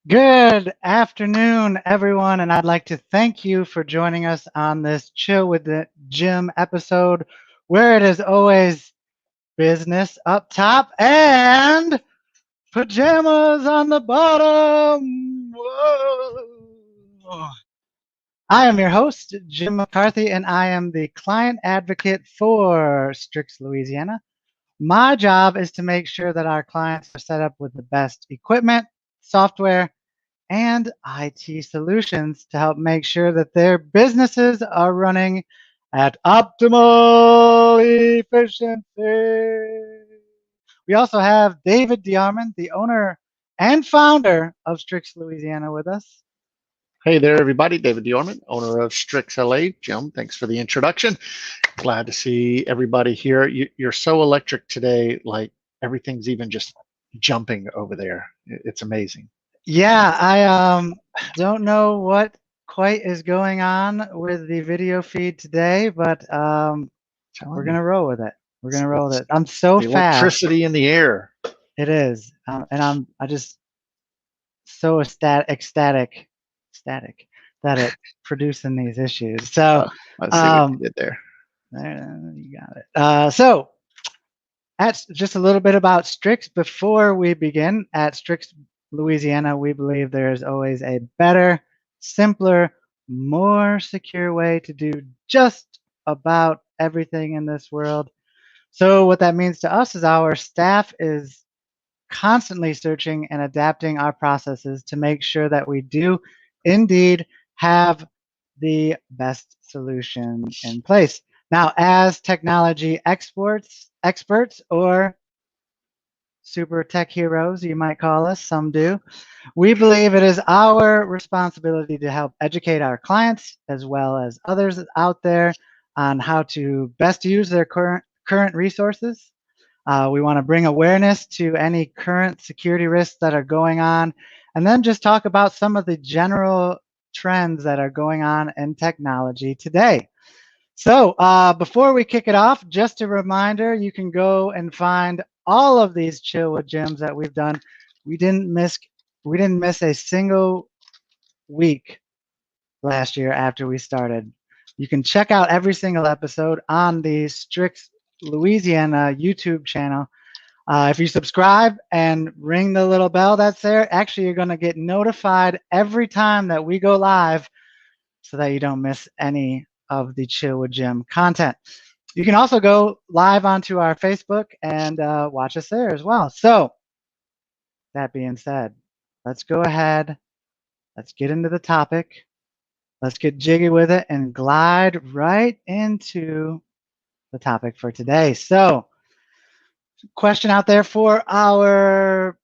Good afternoon, everyone, and I'd like to thank you for joining us on this Chill with the Jim episode where it is always business up top and pajamas on the bottom. Whoa. I am your host, Jim McCarthy, and I am the client advocate for Strix, Louisiana. My job is to make sure that our clients are set up with the best equipment, software, and IT solutions to help make sure that their businesses are running at optimal efficiency. We also have David DeArmond, the owner and founder of Strix Louisiana, with us. Hey there, everybody. David DeOrman, owner of Strix LA. Jim, thanks for the introduction. Glad to see everybody here. You're so electric today, like everything's even just jumping over there. It's amazing. Yeah, I don't know what quite is going on with the video feed today, but we're Telling you, gonna roll with it. We're gonna roll with it's it. I'm so the fast. electricity in the air. It is, and I just so ecstatic that it's producing these issues. So, Let's see what you um, did there. there, you got it. So that's just a little bit about Strix. Before we begin, at Strix Louisiana, we believe there is always a better, simpler, more secure way to do just about everything in this world. So what that means to us is our staff is constantly searching and adapting our processes to make sure that we do indeed have the best solution in place. Now, as technology experts or super tech heroes, you might call us, some do, we believe it is our responsibility to help educate our clients as well as others out there on how to best use their current resources. We want to bring awareness to any current security risks that are going on, and then just talk about some of the general trends that are going on in technology today. So before we kick it off, just a reminder, you can go and find all of these Chill with Gyms that we've done. We didn't miss we didn't miss a single week last year after we started. You can check out every single episode on the Strix Louisiana YouTube channel. If you subscribe and ring the little bell that's there, actually you're going to get notified every time that we go live so that you don't miss any of the Chill with Jim content. You can also go live onto our Facebook and watch us there as well. So that being said, let's go ahead. Let's get into the topic. Let's get jiggy with it and glide right into the topic for today. So, question out there for our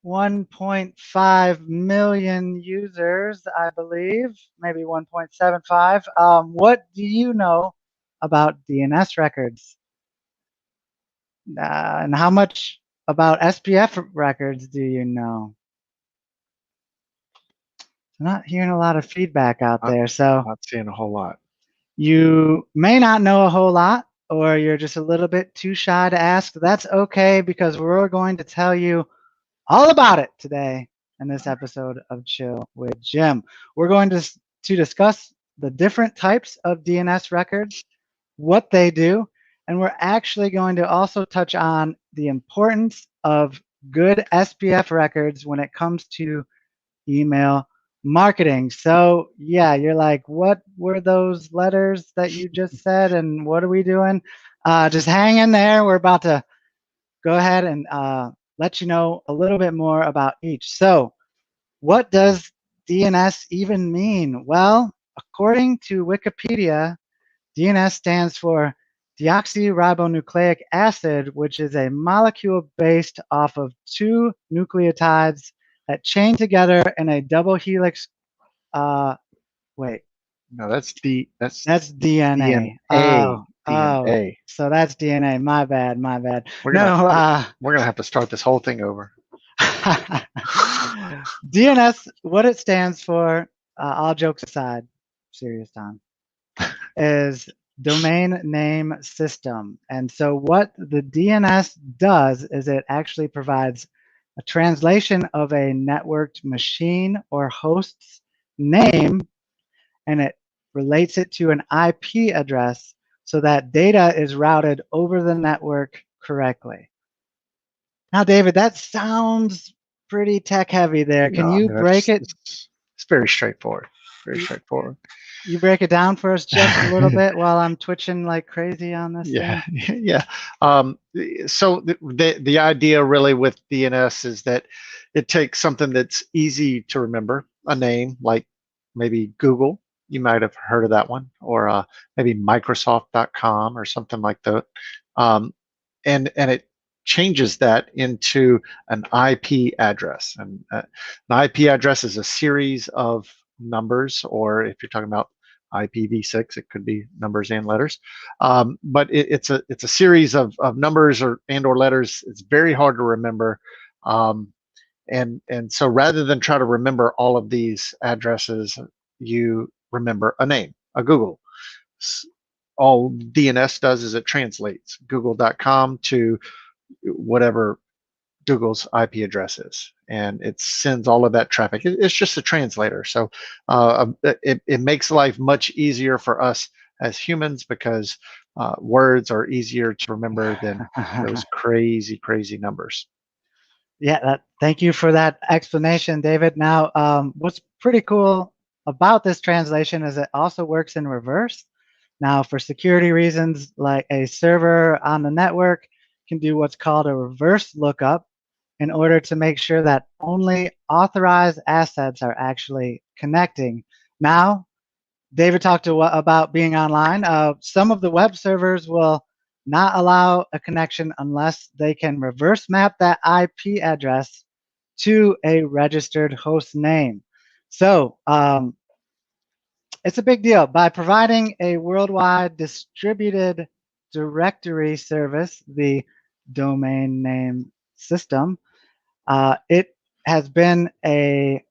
1.5 million users, I believe, maybe 1.75. What do you know about DNS records? And how much about SPF records do you know? I'm not hearing a lot of feedback out I'm there. So not seeing a whole lot. you may not know a whole lot, or you're just a little bit too shy to ask. That's okay because we're going to tell you all about it today in this episode of Chill with Jim. We're going to discuss the different types of DNS records, what they do, and we're actually going to also touch on the importance of good SPF records when it comes to email marketing. So, yeah, you're like, what were those letters that you just said, and what are we doing? Just hang in there. We're about to go ahead and let you know a little bit more about each. So, what does DNS even mean? Well, according to Wikipedia, DNS stands for deoxyribonucleic acid, which is a molecule based off of two nucleotides that chain together in a double helix. Uh, wait, No, that's that's DNA. DNA. Oh, DNA. so that's DNA. My bad, my bad. We're gonna No, we're gonna have to start this whole thing over. DNS, what it stands for, all jokes aside, serious time, is domain name system. And so what the DNS does is it actually provides a translation of a networked machine or host's name, and it relates it to an IP address so that data is routed over the network correctly. Now, David, that sounds pretty tech heavy there. Can No, I you mean, break it? it's very straightforward. Very straightforward. You break it down for us just a little bit while I'm twitching like crazy on this Yeah, thing? yeah. So the idea really with DNS is that it takes something that's easy to remember, a name like maybe Google. You might have heard of that one, or maybe Microsoft.com or something like that. And it changes that into an IP address. And an IP address is a series of numbers, or if you're talking about IPv6, it could be numbers and letters. But it's a series of numbers or letters. It's very hard to remember. And so rather than try to remember all of these addresses, you remember a name, a Google. All DNS does is it translates google.com to whatever Google's IP address is, and it sends all of that traffic. It's just a translator. So it makes life much easier for us as humans because words are easier to remember than those crazy, crazy numbers. Yeah, thank you for that explanation, David. Now, what's pretty cool about this translation is it also works in reverse. Now, for security reasons, like a server on the network can do what's called a reverse lookup in order to make sure that only authorized assets are actually connecting. Now, David talked about being online. Some of the web servers will not allow a connection unless they can reverse map that IP address to a registered host name. So it's a big deal. By providing a worldwide distributed directory service, the domain name system, it has been a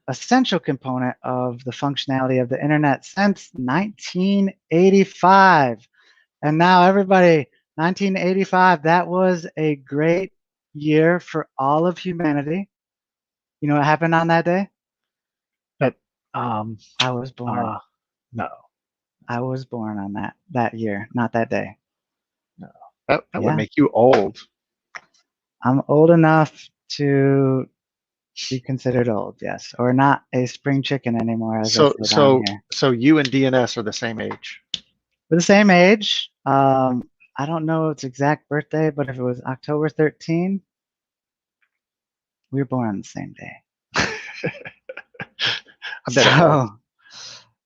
essential component of the functionality of the internet since 1985. And now everybody, 1985, that was a great year for all of humanity. You know what happened on that day? But I was born. no, I was born on that year, not that day. no, that would Yeah, make you old. I'm old enough to be considered old, yes, or not a spring chicken anymore, as they So say down so here. so you and DNS are the same age. We're the same age. I don't know its exact birthday, but if it was October 13, we were born on the same day. I bet it was.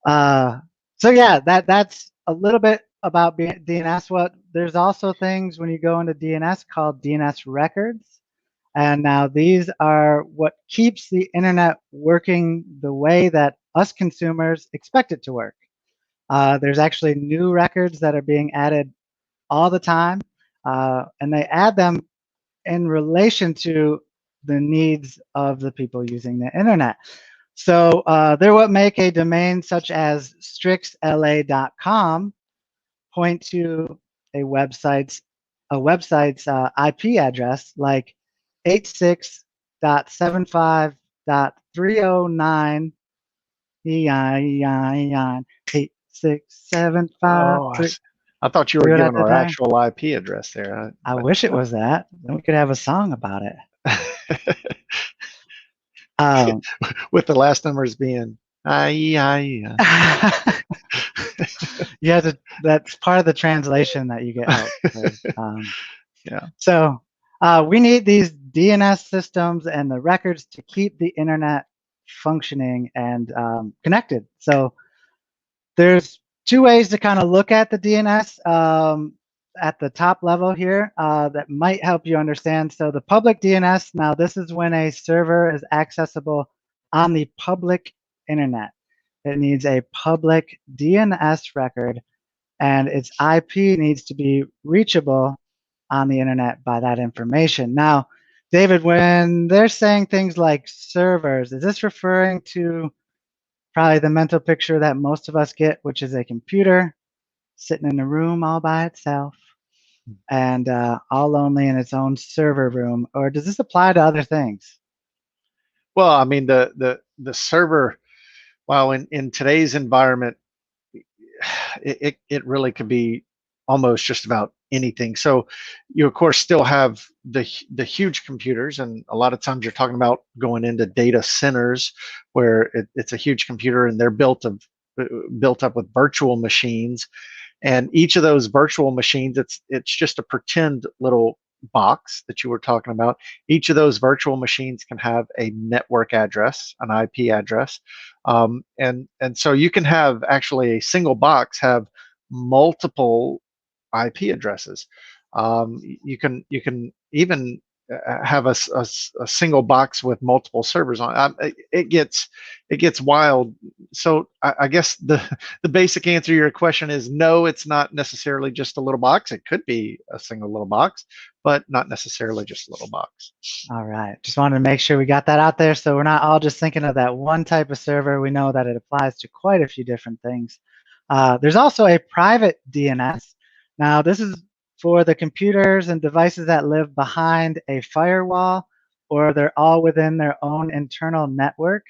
Uh, so yeah, that's a little bit about DNS. There's also things when you go into DNS called DNS Records, and now these are what keeps the internet working the way that us consumers expect it to work. There's actually new records that are being added all the time, and they add them in relation to the needs of the people using the internet. So they're what make a domain such as strixla.com point to a website's IP address like 86.75.309 Oh, 8675. I thought you See were what I giving did our there? actual IP address there. I wish it was that. Then we could have a song about it. Um, With the last numbers being I. yeah, that's part of the translation that you get out. Yeah. So we need these DNS systems and the records to keep the internet functioning and connected. So there's two ways to kind of look at the DNS at the top level here that might help you understand. So the public DNS, now this is when a server is accessible on the public internet. It needs a public DNS record, and its IP needs to be reachable on the internet by that information. Now, David, when they're saying things like servers, is this referring to probably the mental picture that most of us get, which is a computer sitting in a room all by itself? and all lonely in its own server room, or does this apply to other things? Well, I mean, the server, while in today's environment, it really could be almost just about anything. So you of course still have the huge computers, and a lot of times you're talking about going into data centers where it's a huge computer and they're built up with virtual machines, and each of those virtual machines, it's just a pretend little box that you were talking about. Each of those virtual machines can have a network address, an IP address, and so you can have actually a single box have multiple IP addresses. You can even have a single box with multiple servers on. It gets wild. So I guess the basic answer to your question is no. It's not necessarily just a little box. It could be a single little box, but not necessarily just a little box. All right, just wanted to make sure we got that out there so we're not all just thinking of that one type of server. We know that it applies to quite a few different things. There's also a private DNS. Now, this is for the computers and devices that live behind a firewall, or they're all within their own internal network.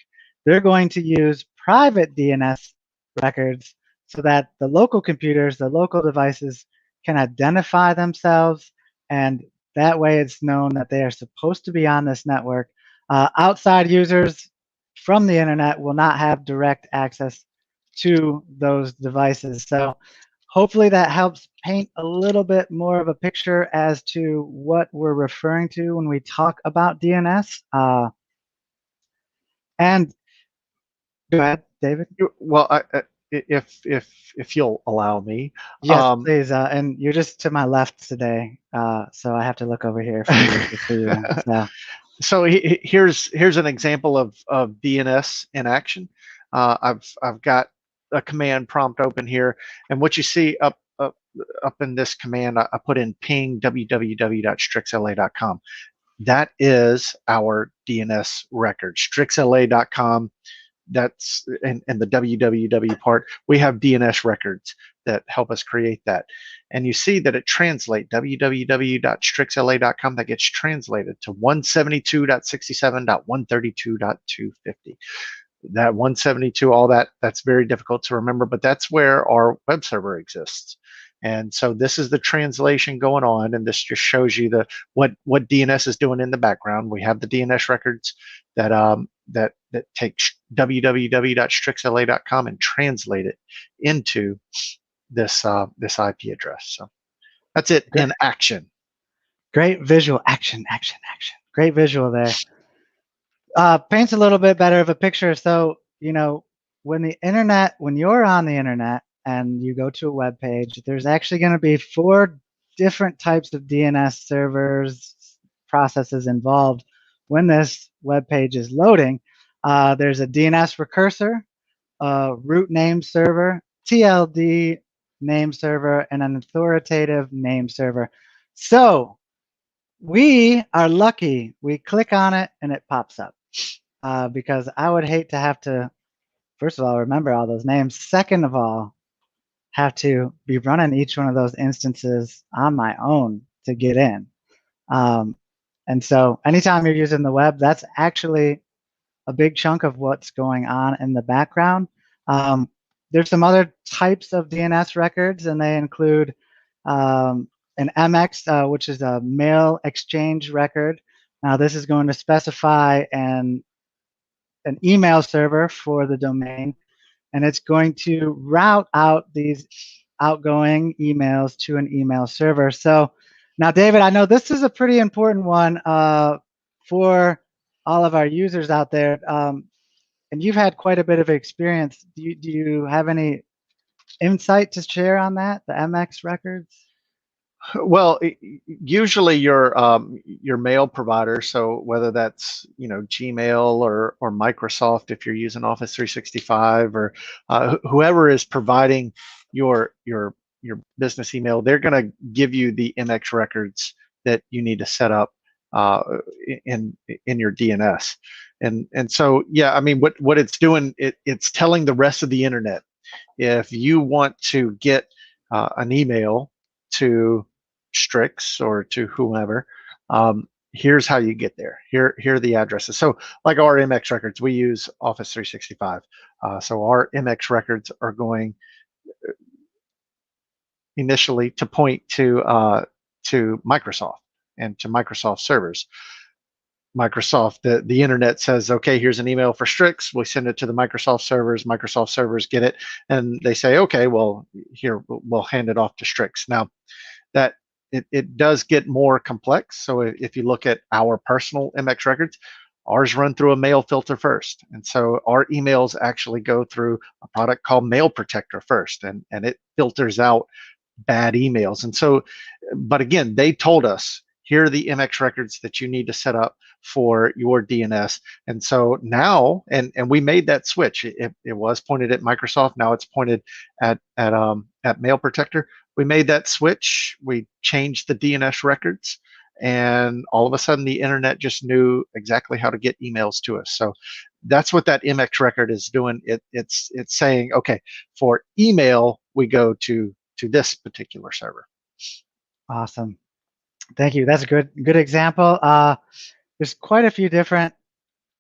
They're going to use private DNS records so that the local computers, the local devices, can identify themselves, and that way it's known that they are supposed to be on this network. Outside users from the internet will not have direct access to those devices. So hopefully that helps paint a little bit more of a picture as to what we're referring to when we talk about DNS. And go ahead, David. Well, if you'll allow me, Yes, please. And you're just to my left today, so I have to look over here for you. For you. So. So here's an example of DNS in action. I've got a command prompt open here, and what you see up in this command, I put in ping www.strixla.com. That is our DNS record, strixla.com. That's in the www part. We have DNS records that help us create that. And you see that it translates www.strixla.com, that gets translated to 172.67.132.250. That 172, all that's very difficult to remember, but that's where our web server exists. And so this is the translation going on, and this just shows you what DNS is doing in the background. We have the DNS records that that take www.strixla.com and translate it into this IP address. So that's it in action. Great visual. Action. Great visual there. Paints a little bit better of a picture. So, when you're on the internet and you go to a web page, there's actually going to be 4 different types of DNS servers processes involved when this web page is loading. There's a DNS recursor, a root name server, TLD name server, and an authoritative name server. So we are lucky. We click on it and it pops up, because I would hate to have to, first of all, remember all those names. Second of all, have to be running each one of those instances on my own to get in. And so anytime you're using the web, that's actually a big chunk of what's going on in the background. There's some other types of DNS records, and they include an MX, which is a mail exchange record. Now, this is going to specify an email server for the domain, and it's going to route out these outgoing emails to an email server. So now, David, I know this is a pretty important one for all of our users out there, and you've had quite a bit of experience. Do you have any insight to share on that, the MX records? Well, usually your mail provider, so whether that's Gmail or Microsoft if you're using Office 365, or whoever is providing your business email, they're going to give you the MX records that you need to set up in your DNS. And so yeah, I mean what it's doing, it's telling the rest of the internet, if you want to get an email to Strix or to whomever, here's how you get there. Here are the addresses. So like our MX records, we use Office 365. So our MX records are going initially to point to Microsoft and to Microsoft servers. Microsoft, the internet says, okay, here's an email for Strix. We send it to the Microsoft servers. Microsoft servers get it, and they say, okay, well, here we'll hand it off to Strix. Now, that it does get more complex. So if you look at our personal MX records, ours run through a mail filter first, and so our emails actually go through a product called Mail Protector first, and it filters out bad emails. And so, but again, they told us, here are the MX records that you need to set up for your DNS. And so now, and we made that switch. It was pointed at Microsoft. Now it's pointed at Mail Protector. We made that switch. We changed the DNS records, and all of a sudden the internet just knew exactly how to get emails to us. So that's what that MX record is doing. It's saying, okay, for email, we go to this particular server. Awesome. Thank you. That's a good example. There's quite a few different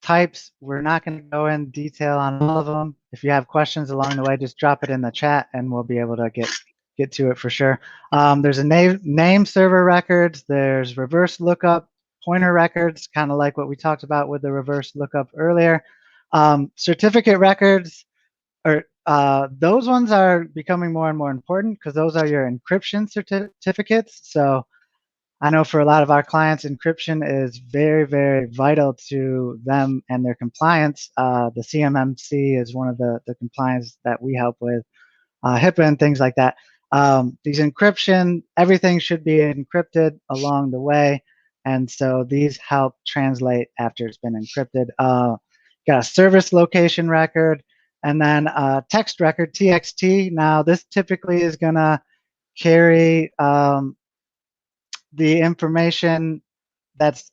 types. We're not going to go in detail on all of them. If you have questions along the way, just drop it in the chat and we'll be able to get to it for sure. There's a name server records. There's reverse lookup pointer records, kind of like what we talked about with the reverse lookup earlier. Certificate records, those ones are becoming more and more important because those are your encryption certificates. So I know for a lot of our clients, encryption is very, very vital to them and their compliance. The CMMC is one of the compliance that we help with, HIPAA and things like that. These encryption, everything should be encrypted along the way. And so these help translate after it's been encrypted. Got a service location record, and then text record, TXT. Now this typically is gonna carry the information that's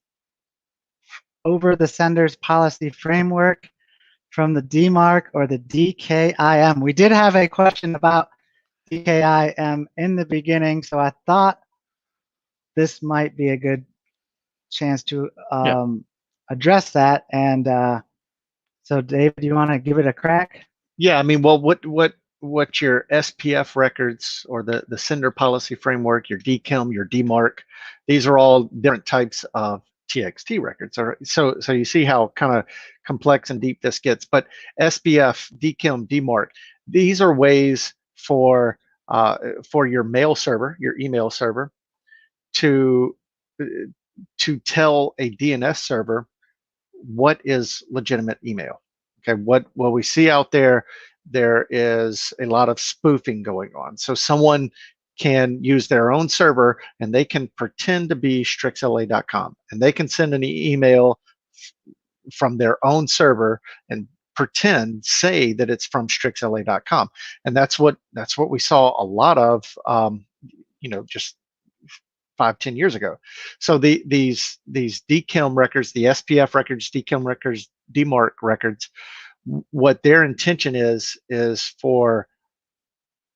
over the sender's policy framework from the DMARC or the DKIM. We did have a question about DKIM in the beginning, so I thought this might be a good chance to address that. And so Dave, do you want to give it a crack? Yeah, I mean, well, what your SPF records or the sender policy framework, your DKIM, your DMARC, these are all different types of TXT records. So you see how kind of complex and deep this gets. But SPF, DKIM, DMARC, these are ways for your mail server, your email server, to tell a DNS server what is legitimate email. Okay, what we see out there is a lot of spoofing going on. So someone can use their own server and they can pretend to be strixla.com, and they can send an email from their own server and say that it's from strixla.com. And that's what we saw a lot of, just 5-10 years ago. So these DKIM records, the SPF records, DKIM records, DMARC records, what their intention is for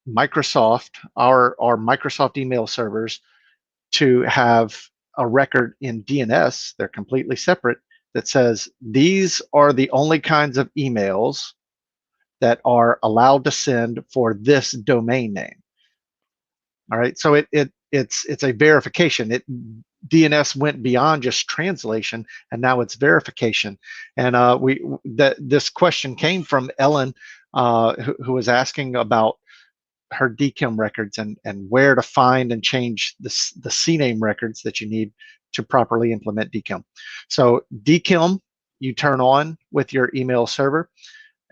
Microsoft, our Microsoft email servers, to have a record in DNS, they're completely separate, that says these are the only kinds of emails that are allowed to send for this domain name. All right, so it's a verification. DNS went beyond just translation, and now it's verification. And this question came from Ellen, who was asking about her DKIM records and where to find and change the CNAME records that you need to properly implement DKIM. So DKIM you turn on with your email server,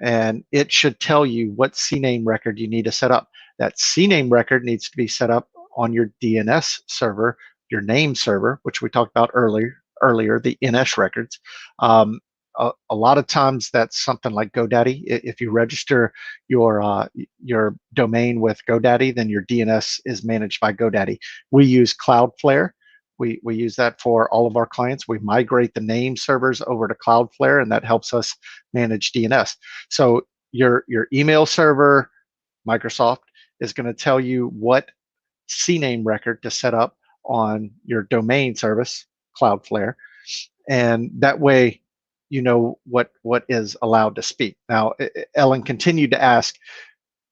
and it should tell you what CNAME record you need to set up. That CNAME record needs to be set up on your DNS server, your name server, which we talked about earlier, the NS records. A lot of times that's something like GoDaddy. If you register your domain with GoDaddy, then your DNS is managed by GoDaddy. We use Cloudflare. We use that for all of our clients. We migrate the name servers over to Cloudflare, and that helps us manage DNS. So your email server, Microsoft, is going to tell you what CNAME record to set up on your domain service, Cloudflare, and that way you know what is allowed to speak. Now, Ellen continued to ask,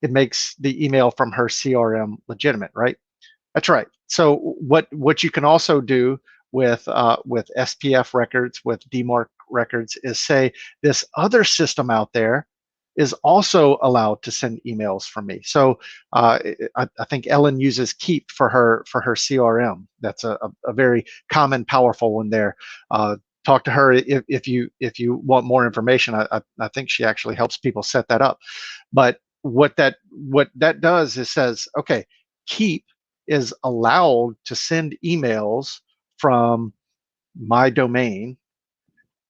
it makes the email from her CRM legitimate, right? That's right. So what you can also do with SPF records, with DMARC records, is say this other system out there is also allowed to send emails from me. So I think Ellen uses Keep for her CRM. That's a very common, powerful one there. Talk to her if you want more information. I think she actually helps people set that up. But what that does is says, okay, Keep is allowed to send emails from my domain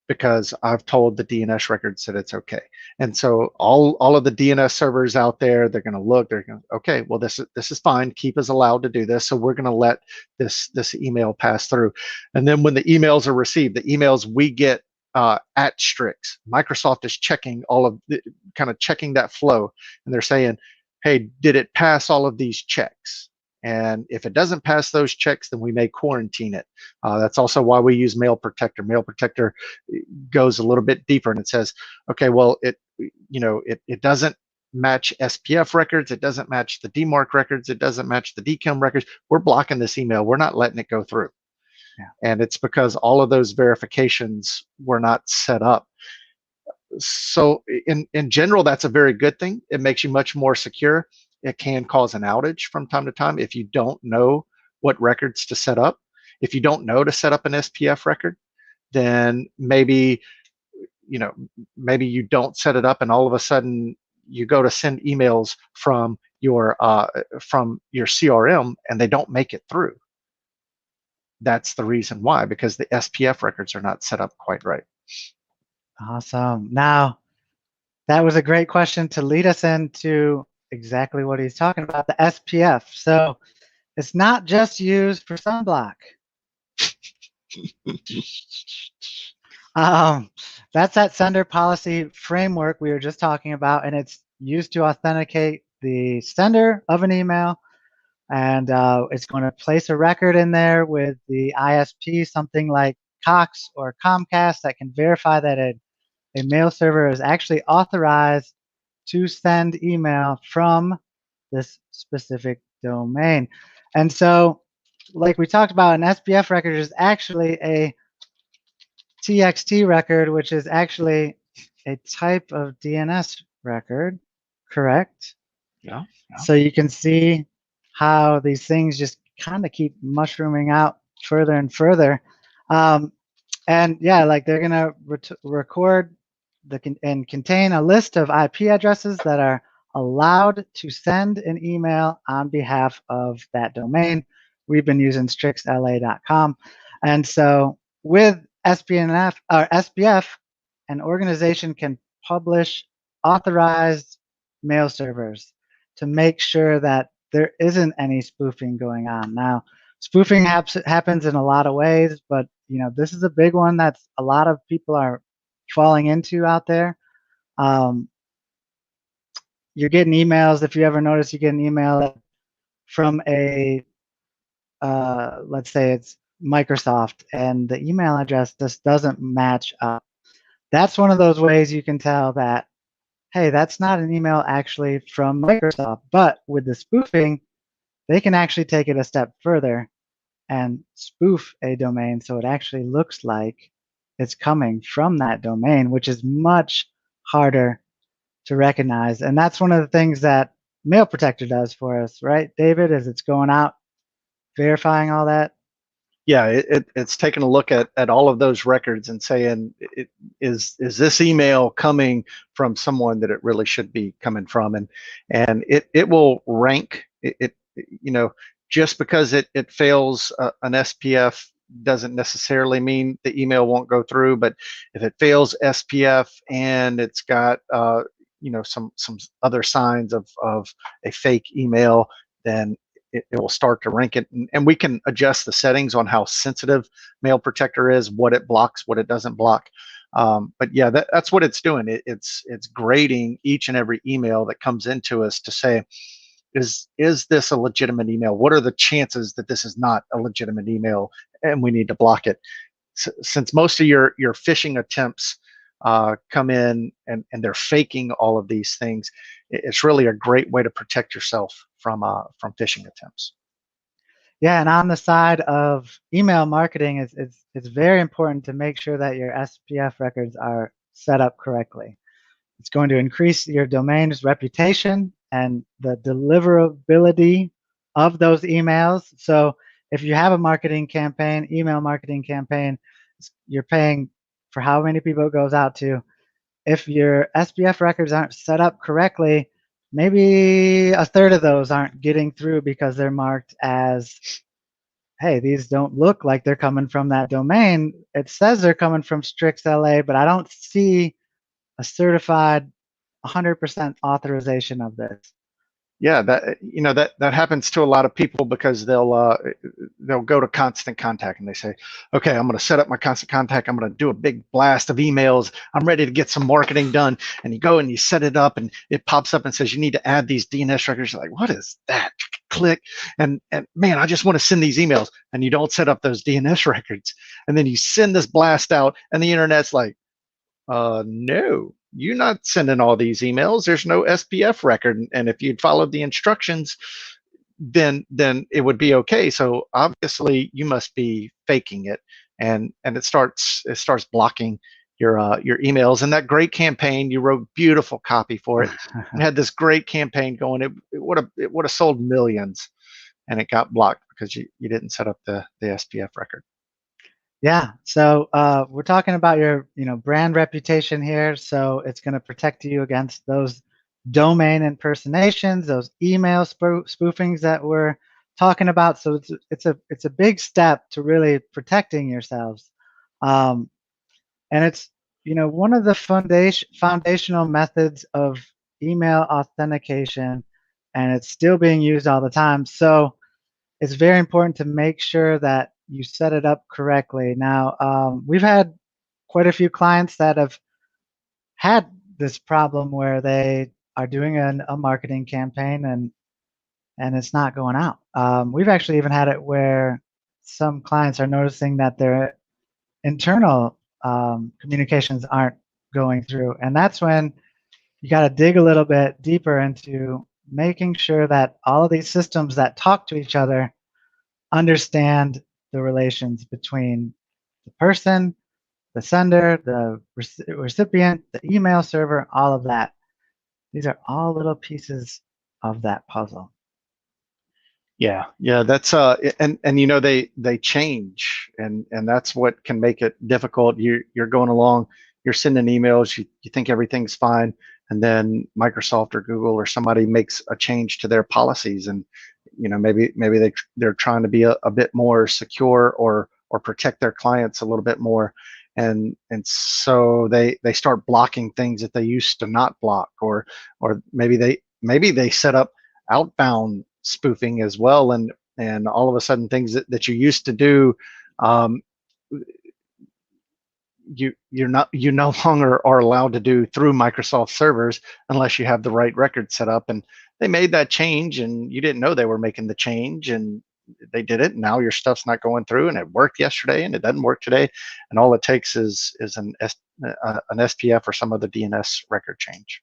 because I've told the DNS records that it's okay. And so all of the DNS servers out there, they're going to look, they're going, okay, well, this is fine. Keep is allowed to do this. So we're going to let this email pass through. And then when the emails are received, the emails we get at Strix, Microsoft is checking all of the, kind of checking that flow. And they're saying, hey, did it pass all of these checks? And if it doesn't pass those checks, then we may quarantine it. That's also why we use Mail Protector. Mail Protector goes a little bit deeper, and it says, okay, well, it doesn't match SPF records, it doesn't match the DMARC records, it doesn't match the DKIM records. We're blocking this email. We're not letting it go through. Yeah. And it's because all of those verifications were not set up. So in general, that's a very good thing. It makes you much more secure. It can cause an outage from time to time if you don't know what records to set up. If you don't know to set up an SPF record, then maybe you don't set it up, and all of a sudden you go to send emails from your CRM and they don't make it through. That's the reason why, because the SPF records are not set up quite right. Awesome. Now, that was a great question to lead us into exactly what he's talking about, the SPF. So it's not just used for sunblock. That's that sender policy framework we were just talking about, and it's used to authenticate the sender of an email, and it's going to place a record in there with the ISP, something like Cox or Comcast, that can verify that a mail server is actually authorized to send email from this specific domain. And so, like we talked about, an SPF record is actually a TXT record, which is actually a type of DNS record, correct? Yeah. So you can see how these things just kind of keep mushrooming out further and further. And yeah, like they're gonna record and contain a list of IP addresses that are allowed to send an email on behalf of that domain. We've been using strixla.com. And so with SPNF or SPF, an organization can publish authorized mail servers to make sure that there isn't any spoofing going on. Now, spoofing happens in a lot of ways, but this is a big one that's a lot of people are falling into out there. You're getting emails. If you ever notice, you get an email from a let's say it's Microsoft, and the email address just doesn't match up. That's one of those ways you can tell that, hey, that's not an email actually from Microsoft. But with the spoofing, they can actually take it a step further and spoof a domain so it actually looks like it's coming from that domain, which is much harder to recognize. And that's one of the things that Mail Protector does for us, right, David, is it's going out, verifying all that. Yeah, it's taking a look at all of those records and saying, is this email coming from someone that it really should be coming from? And it will rank it, just because it fails an SPF doesn't necessarily mean the email won't go through. But if it fails SPF and it's got some other signs of a fake email, then it will start to rank it. And we can adjust the settings on how sensitive Mail Protector is, what it blocks, what it doesn't block. But yeah, that's what it's doing. It's grading each and every email that comes into us to say, is this a legitimate email? What are the chances that this is not a legitimate email and we need to block it? Since most of your phishing attempts come in and they're faking all of these things, it's really a great way to protect yourself from phishing attempts. Yeah, and on the side of email marketing, it's very important to make sure that your SPF records are set up correctly. It's going to increase your domain's reputation and the deliverability of those emails. So if you have a marketing campaign, email marketing campaign, you're paying for how many people it goes out to. If your SPF records aren't set up correctly, maybe a third of those aren't getting through because they're marked as, hey, these don't look like they're coming from that domain. It says they're coming from Strix LA, but I don't see a certified 100% authorization of this. Yeah, that happens to a lot of people because they'll go to Constant Contact and they say, okay, I'm going to set up my Constant Contact. I'm going to do a big blast of emails. I'm ready to get some marketing done. And you go and you set it up and it pops up and says you need to add these DNS records. You're like, what is that? Click and man, I just want to send these emails. And you don't set up those DNS records. And then you send this blast out and the internet's like, no, you're not sending all these emails. There's no SPF record. And if you'd followed the instructions, then it would be okay. So obviously you must be faking it. And it starts blocking your emails. And that great campaign, you wrote beautiful copy for it. You had this great campaign going. It would have sold millions, and it got blocked because you didn't set up the SPF record. Yeah, so we're talking about your brand reputation here, so it's going to protect you against those domain impersonations, those email spoofings that we're talking about. So it's a big step to really protecting yourselves, and it's one of the foundational methods of email authentication, and it's still being used all the time. So it's very important to make sure that you set it up correctly. Now, we've had quite a few clients that have had this problem where they are doing a marketing campaign and it's not going out. We've actually even had it where some clients are noticing that their internal communications aren't going through, and that's when you got to dig a little bit deeper into making sure that all of these systems that talk to each other understand the relations between the person, the sender, the recipient, the email server, all of that. These are all little pieces of that puzzle. Yeah, that's and they change, and that's what can make it difficult. You're going along, you're sending emails, you think everything's fine, and then Microsoft or Google or somebody makes a change to their policies, and maybe they're trying to be a bit more secure or protect their clients a little bit more, and so they start blocking things that they used to not block, or maybe they set up outbound spoofing as well, and all of a sudden things that you used to do, you no longer are allowed to do through Microsoft servers unless you have the right record set up. And they made that change and you didn't know they were making the change, and they did it, and now your stuff's not going through, and it worked yesterday and it doesn't work today, and all it takes is an SPF or some other DNS record change.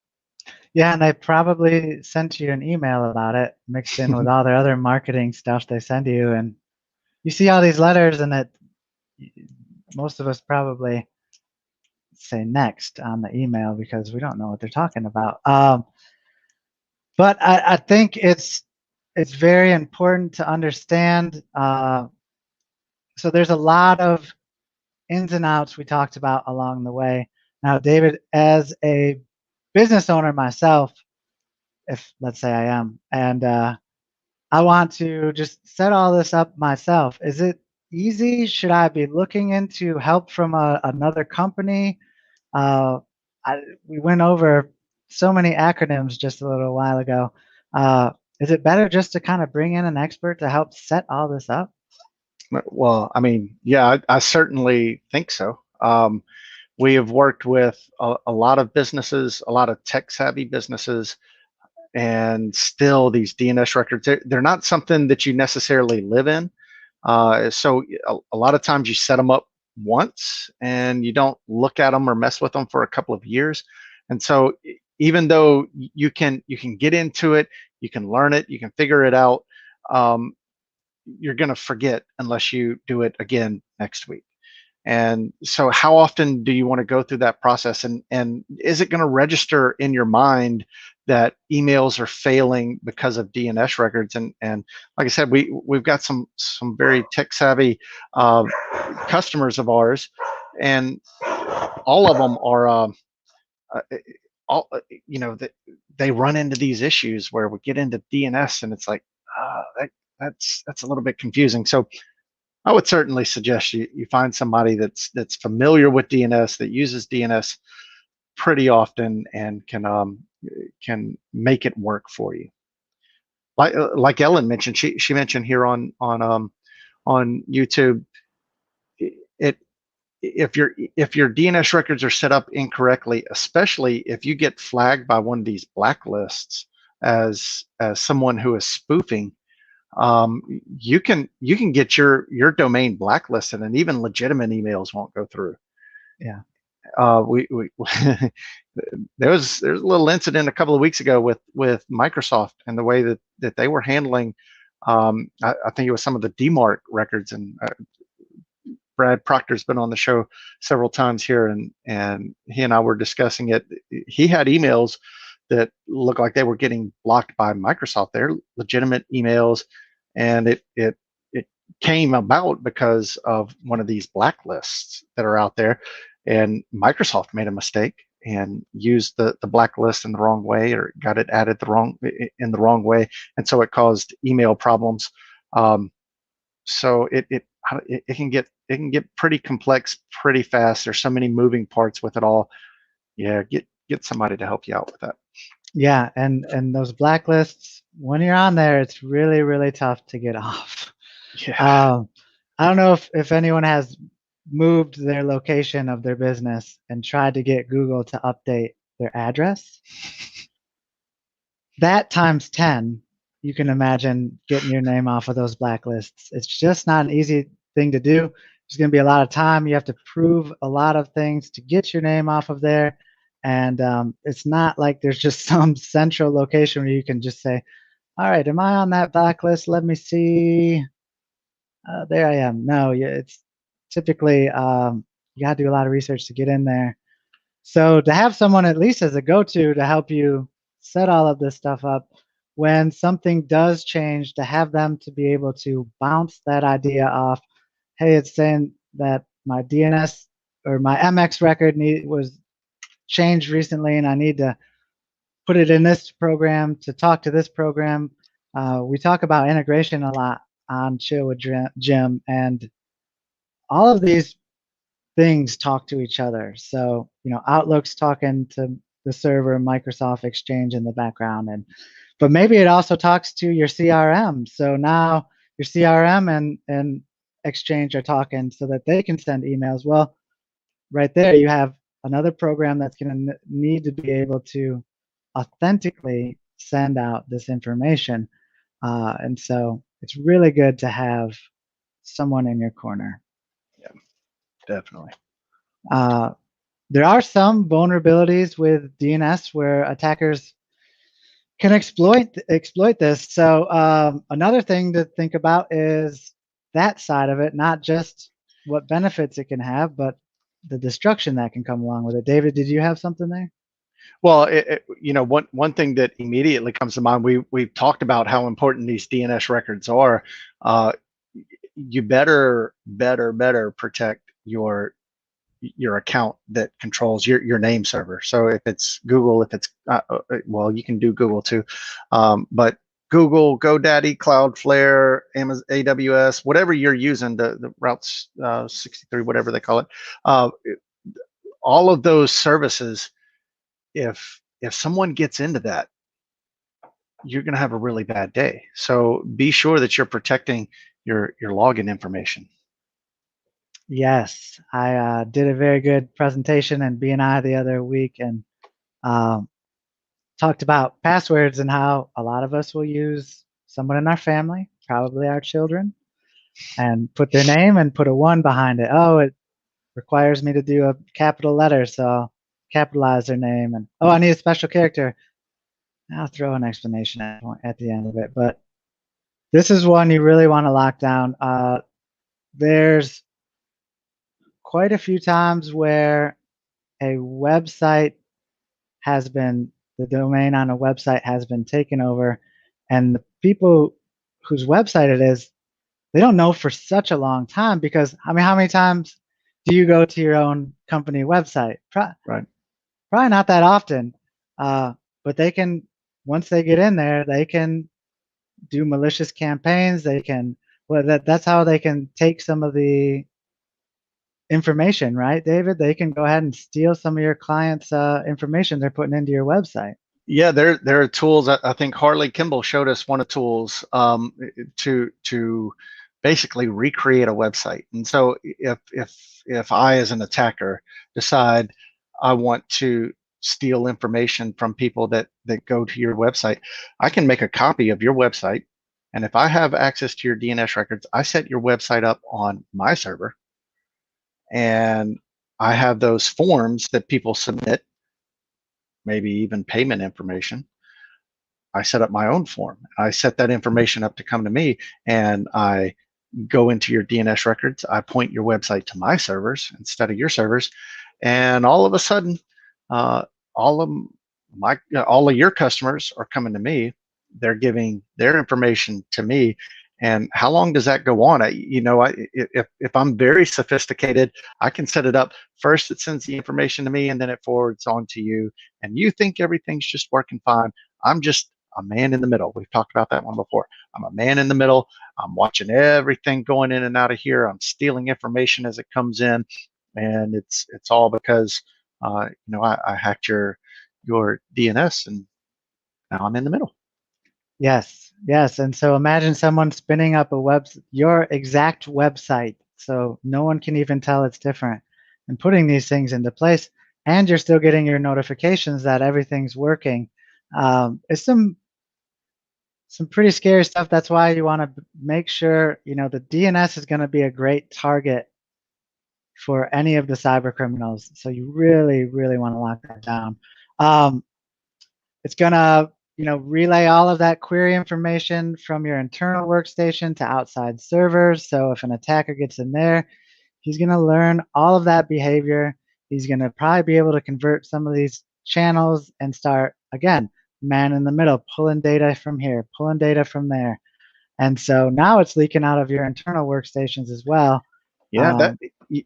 Yeah, and they probably sent you an email about it mixed in with all their other marketing stuff they send you, and you see all these letters, and most of us probably say next on the email because we don't know what they're talking about. But I think it's very important to understand. So there's a lot of ins and outs we talked about along the way. Now, David, as a business owner myself, if let's say I am, and I want to just set all this up myself, is it easy? Should I be looking into help from another company? Uh, we went over so many acronyms just a little while ago. Is it better just to kind of bring in an expert to help set all this up? Well, I mean, yeah, I certainly think so. We have worked with a lot of businesses, a lot of tech savvy businesses, and still these DNS records, they're not something that you necessarily live in. So a lot of times you set them up once and you don't look at them or mess with them for a couple of years. And so even though you can get into it, you can learn it, you can figure it out, you're going to forget unless you do it again next week. And so how often do you want to go through that process, and is it going to register in your mind that emails are failing because of DNS records? And like I said, we've got some very tech savvy customers of ours, and all of them are all they run into these issues where we get into DNS and it's like that's a little bit confusing. So I would certainly suggest you find somebody that's familiar with DNS, that uses DNS pretty often, and can make it work for you. Like Ellen mentioned, she mentioned here on YouTube, if your DNS records are set up incorrectly, especially if you get flagged by one of these blacklists as someone who is spoofing, you can get your domain blacklisted, and even legitimate emails won't go through. Yeah. We there was a little incident a couple of weeks ago with Microsoft and the way that they were handling. I think it was some of the DMARC records, and Brad Proctor's been on the show several times here, and he and I were discussing it. He had emails that looked like they were getting blocked by Microsoft. They're legitimate emails, and it came about because of one of these blacklists that are out there, and Microsoft made a mistake and used the blacklist in the wrong way, or got it added in the wrong way, and so it caused email problems. So it can get pretty complex pretty fast. There's so many moving parts with it all. Yeah, get somebody to help you out with that. Yeah, and those blacklists, when you're on there, it's really, really tough to get off. Yeah. I don't know if anyone has moved their location of their business and tried to get Google to update their address. That times 10, you can imagine getting your name off of those blacklists. It's just not an easy thing to do. There's going to be a lot of time. You have to prove a lot of things to get your name off of there. And it's not like there's just some central location where you can just say, all right, am I on that blacklist? Let me see. There I am. No, it's typically, you got to do a lot of research to get in there. So to have someone at least as a go-to to help you set all of this stuff up, when something does change, to have them to be able to bounce that idea off. Hey, it's saying that my DNS or my MX record was changed recently, and I need to put it in this program to talk to this program. We talk about integration a lot on Chill with Jim, and all of these things talk to each other. So, Outlook's talking to the server, Microsoft Exchange in the background, but maybe it also talks to your CRM. So now your CRM and Exchange are talking so that they can send emails. Well, right there you have another program that's going to need to be able to authentically send out this information. And so it's really good to have someone in your corner. Yeah, definitely. There are some vulnerabilities with DNS where attackers can exploit this. So another thing to think about is that side of it, not just what benefits it can have, but the destruction that can come along with it. David, did you have something there? Well, one thing that immediately comes to mind, we've talked about how important these DNS records are. You better protect your account that controls your name server. So if it's Google, if it's well, you can do Google too, but Google, GoDaddy, Cloudflare, Amazon, AWS, whatever you're using, the Routes 63, whatever they call it, all of those services, if someone gets into that, you're going to have a really bad day. So be sure that you're protecting your login information. Yes, I did a very good presentation in BNI the other week, and talked about passwords and how a lot of us will use someone in our family, probably our children, and put their name and put a 1 behind it. Oh, it requires me to do a capital letter, so I'll capitalize their name. And oh, I need a special character. I'll throw an explanation at the end of it. But this is one you really want to lock down. There's quite a few times where a website has been, the domain on a website has been taken over, and the people whose website it is, they don't know for such a long time, because I mean, how many times do you go to your own company website? Right. Probably not that often. But they can, once they get in there, they can do malicious campaigns. They can, well, that's how they can take some of the information, right, David? They can go ahead and steal some of your clients' information they're putting into your website. Yeah, there are tools. I think Harley Kimball showed us one of the tools to basically recreate a website. And so if I, as an attacker, decide I want to steal information from people that go to your website, I can make a copy of your website. And if I have access to your DNS records, I set your website up on my server, and I have those forms that people submit, maybe even payment information. I set up my own form. I set that information up to come to me, and I go into your DNS records. I point your website to my servers instead of your servers, and all of a sudden, all of your customers are coming to me. They're giving their information to me. And how long does that go on? If I'm very sophisticated, I can set it up. First, it sends the information to me, and then it forwards on to you. And you think everything's just working fine. I'm just a man in the middle. We've talked about that one before. I'm a man in the middle. I'm watching everything going in and out of here. I'm stealing information as it comes in, and it's all because I hacked your DNS, and now I'm in the middle. Yes, yes. And so imagine someone spinning up your exact website, so no one can even tell it's different, and putting these things into place, and you're still getting your notifications that everything's working. It's some pretty scary stuff. That's why you want to make sure, the DNS is going to be a great target for any of the cyber criminals. So you really, really want to lock that down. It's going to, relay all of that query information from your internal workstation to outside servers. So if an attacker gets in there, he's going to learn all of that behavior. He's going to probably be able to convert some of these channels and start, again, man in the middle, pulling data from here, pulling data from there. And so now it's leaking out of your internal workstations as well. Yeah, you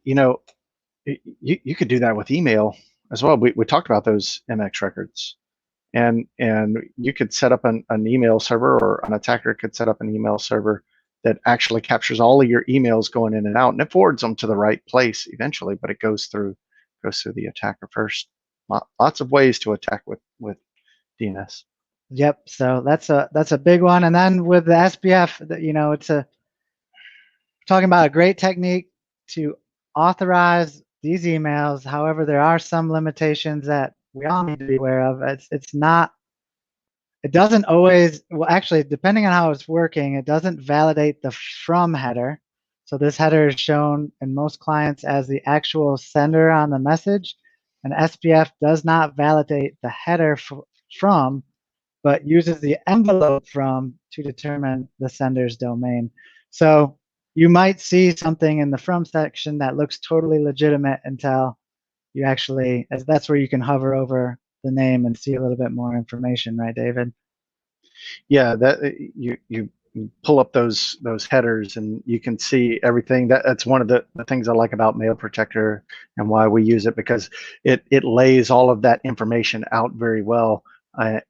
could do that with email as well. We talked about those MX records, and you could set up an email server, or an attacker could set up an email server that actually captures all of your emails going in and out, and it forwards them to the right place eventually, but it goes through the attacker first. Lots of ways to attack with DNS. Yep. So that's a big one. And then with the SPF, it's talking about a great technique to authorize these emails. However, there are some limitations that we all need to be aware of. It doesn't always, well, actually, depending on how it's working, it doesn't validate the from header. So this header is shown in most clients as the actual sender on the message, and SPF does not validate the header from, but uses the envelope from to determine the sender's domain. So you might see something in the from section that looks totally legitimate until you actually, as that's where you can hover over the name and see a little bit more information, right, David? Yeah, that you pull up those headers and you can see everything. That's one of the things I like about Mail Protector and why we use it, because it lays all of that information out very well.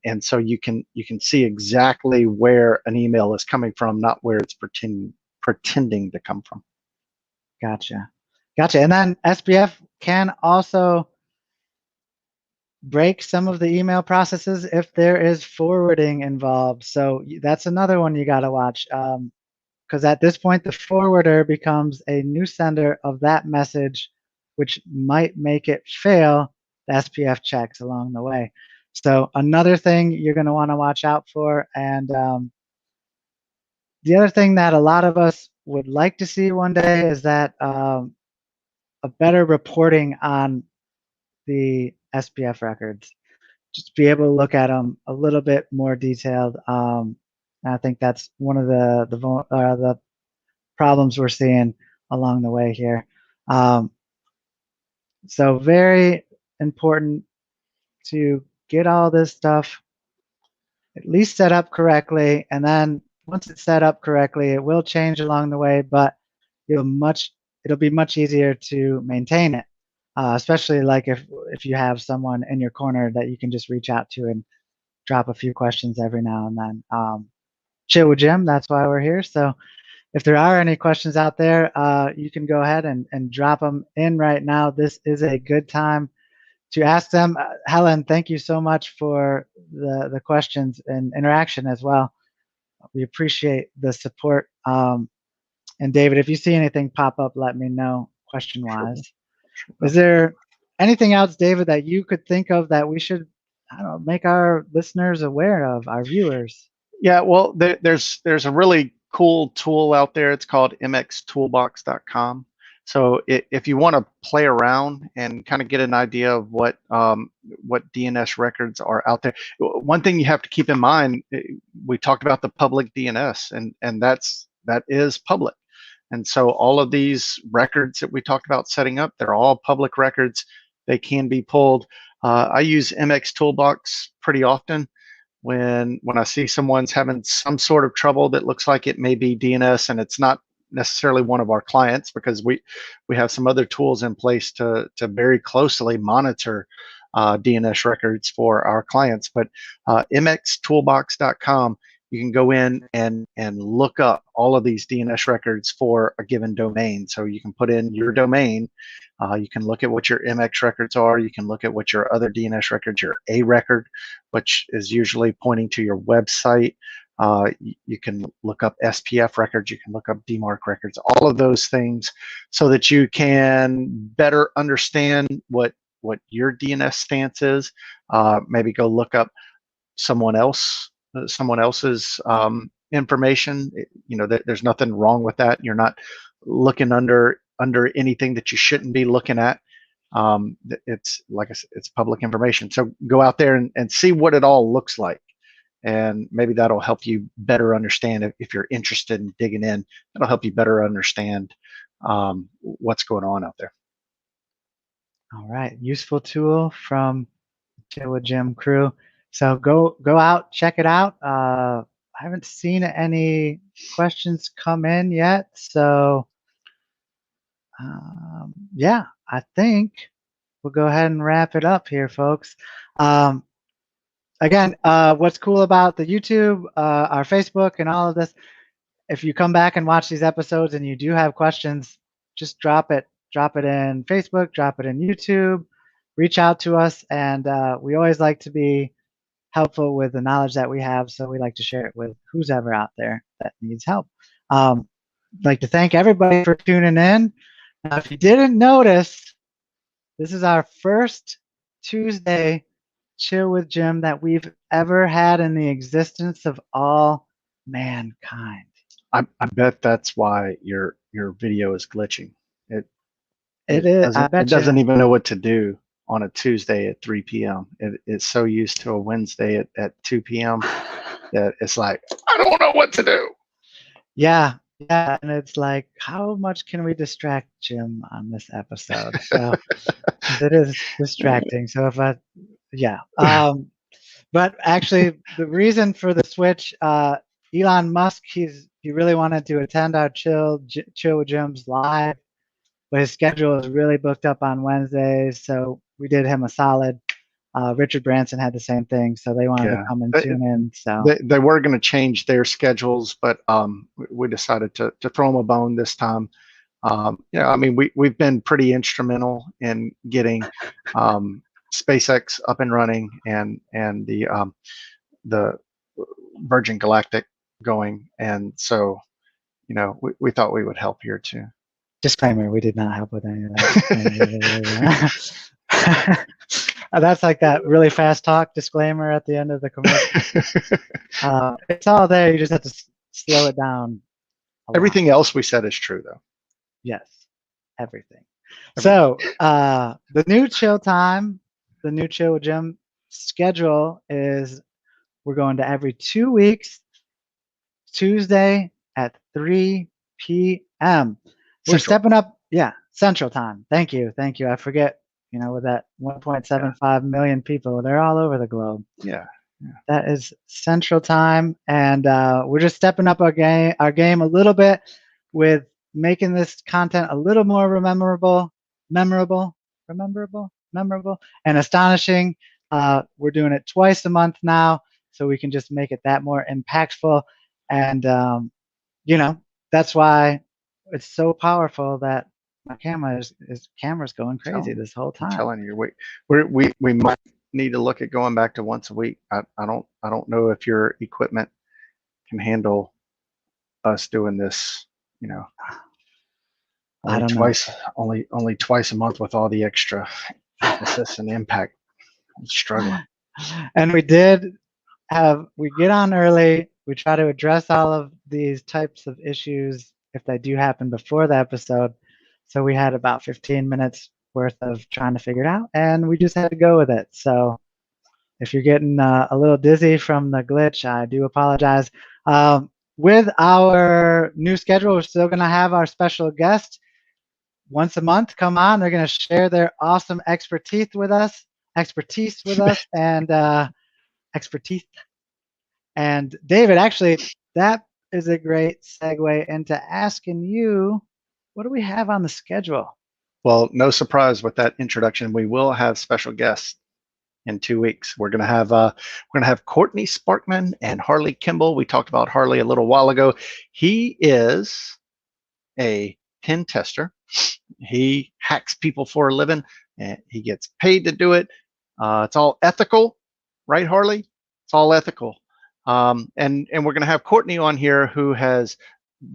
And so you can see exactly where an email is coming from, not where it's pretending to come from. Gotcha. And then SPF can also break some of the email processes if there is forwarding involved. So that's another one you got to watch, because at this point, the forwarder becomes a new sender of that message, which might make it fail the SPF checks along the way. So another thing you're going to want to watch out for. And the other thing that a lot of us would like to see one day is that a better reporting on the SPF records. Just be able to look at them a little bit more detailed. And I think that's one of the problems we're seeing along the way here. So very important to get all this stuff at least set up correctly, and then once it's set up correctly, it will change along the way, but it'll be much easier to maintain it, especially like if you have someone in your corner that you can just reach out to and drop a few questions every now and then. Chill with Jim, that's why we're here. So if there are any questions out there, you can go ahead and drop them in right now. This is a good time to ask them. Helen, thank you so much for the questions and interaction as well. We appreciate the support. And David, if you see anything pop up, let me know question-wise. Sure. Is there anything else, David, that you could think of that we should, I don't know, make our listeners aware of, our viewers? Yeah, well, there's a really cool tool out there. It's called mxtoolbox.com. So if you want to play around and kind of get an idea of what DNS records are out there, one thing you have to keep in mind, we talked about the public DNS, and that is public. And so all of these records that we talked about setting up, they're all public records. They can be pulled. I use MX Toolbox pretty often when I see someone's having some sort of trouble that looks like it may be DNS, and it's not necessarily one of our clients, because we have some other tools in place to very closely monitor DNS records for our clients. But mxtoolbox.com, you can go in and look up all of these DNS records for a given domain. So you can put in your domain. You can look at what your MX records are. You can look at what your other DNS records, your A record, which is usually pointing to your website. You can look up SPF records. You can look up DMARC records, all of those things, so that you can better understand what your DNS stance is. Maybe go look up someone else's information. There's nothing wrong with that. You're not looking under anything that you shouldn't be looking at. It's like I said, it's public information. So go out there and see what it all looks like, and maybe that'll help you better understand. If you're interested in digging in, that'll help you better understand what's going on out there. All right, useful tool from Chill with Jim crew. So go out, check it out. I haven't seen any questions come in yet, so yeah, I think we'll go ahead and wrap it up here, folks. Again, what's cool about the YouTube, our Facebook, and all of this, if you come back and watch these episodes and you do have questions, just drop it in Facebook, drop it in YouTube, reach out to us, and we always like to be helpful with the knowledge that we have, so we like to share it with who's ever out there that needs help. I'd like to thank everybody for tuning in. Now, if you didn't notice, this is our first Tuesday Chill with Jim that we've ever had in the existence of all mankind. I bet that's why your video is glitching. It is. I bet it doesn't even know what to do on a Tuesday at 3 p.m. It's so used to a Wednesday at 2 p.m. that it's like, I don't know what to do. Yeah, and it's like, how much can we distract Jim on this episode? So it is distracting. So but actually, the reason for the switch, Elon Musk, he really wanted to attend our Chill with Jim's live, but his schedule is really booked up on Wednesdays, so we did him a solid. Richard Branson had the same thing, so they wanted to come and tune in. So they were going to change their schedules, but we decided to throw them a bone this time. I mean, we've been pretty instrumental in getting SpaceX up and running, and the Virgin Galactic going, and so we thought we would help here too. Disclaimer: we did not help with any of that. That's like that really fast talk disclaimer at the end of the commercial. It's all there. You just have to slow it down a lot. Everything else we said is true, though. Yes, everything. So the new chill time, the new chill with Jim schedule is we're going to every 2 weeks, Tuesday at 3 p.m. We're Central. stepping up, yeah, Central Time. Thank you, thank you. I forget, with that 1.75 million people, they're all over the globe. Yeah. That is Central Time, and we're just stepping up our game a little bit with making this content a little more memorable, and astonishing. We're doing it twice a month now, so we can just make it that more impactful. And that's why it's so powerful that my camera's going crazy this whole time. I'm telling you, we might need to look at going back to once a week. I don't know if your equipment can handle us doing this. I don't know. Only twice a month with all the extra emphasis and impact. I'm struggling. And we get on early. We try to address all of these types of issues if they do happen before the episode. So we had about 15 minutes worth of trying to figure it out, and we just had to go with it. So if you're getting a little dizzy from the glitch, I do apologize. With our new schedule, we're still going to have our special guest once a month come on. They're going to share their awesome expertise with us, and expertise. And David, actually, that is a great segue into asking you, what do we have on the schedule? Well, no surprise with that introduction. We will have special guests in 2 weeks. We're gonna have Courtney Sparkman and Harley Kimball. We talked about Harley a little while ago. He is a pen tester. He hacks people for a living, and he gets paid to do it. It's all ethical, right, Harley? It's all ethical. And we're going to have Courtney on here, who has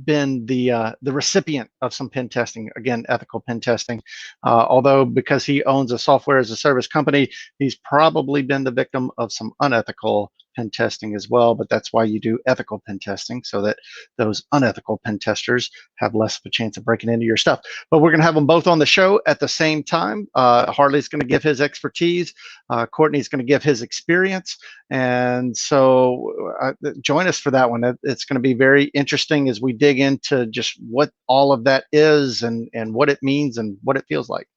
been the recipient of some pen testing, again, ethical pen testing. Although because he owns a software as a service company, he's probably been the victim of some unethical pen testing as well. But that's why you do ethical pen testing, so that those unethical pen testers have less of a chance of breaking into your stuff. But we're going to have them both on the show at the same time. Harley's going to give his expertise. Courtney's going to give his experience. And so join us for that one. It's going to be very interesting as we dig into just what all of that is and what it means and what it feels like.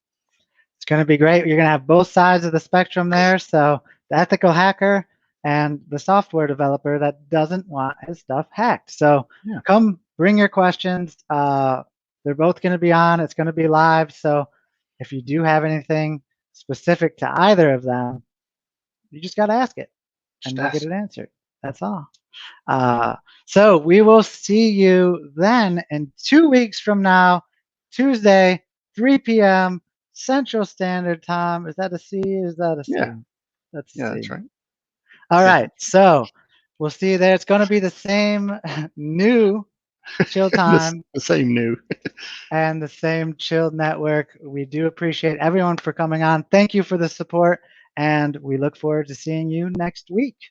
It's going to be great. You're going to have both sides of the spectrum there. So the ethical hacker and the software developer that doesn't want his stuff hacked. So come bring your questions. They're both going to be on. It's going to be live. So if you do have anything specific to either of them, you just got to ask it and we'll get it answered. That's all. So we will see you then in 2 weeks from now, Tuesday, 3 p.m. Central Standard Time. Is that a C? Is that a C? Yeah. That's right. All right. So we'll see you there. It's going to be the same new chill time. The same new. And the same chill network. We do appreciate everyone for coming on. Thank you for the support. And we look forward to seeing you next week.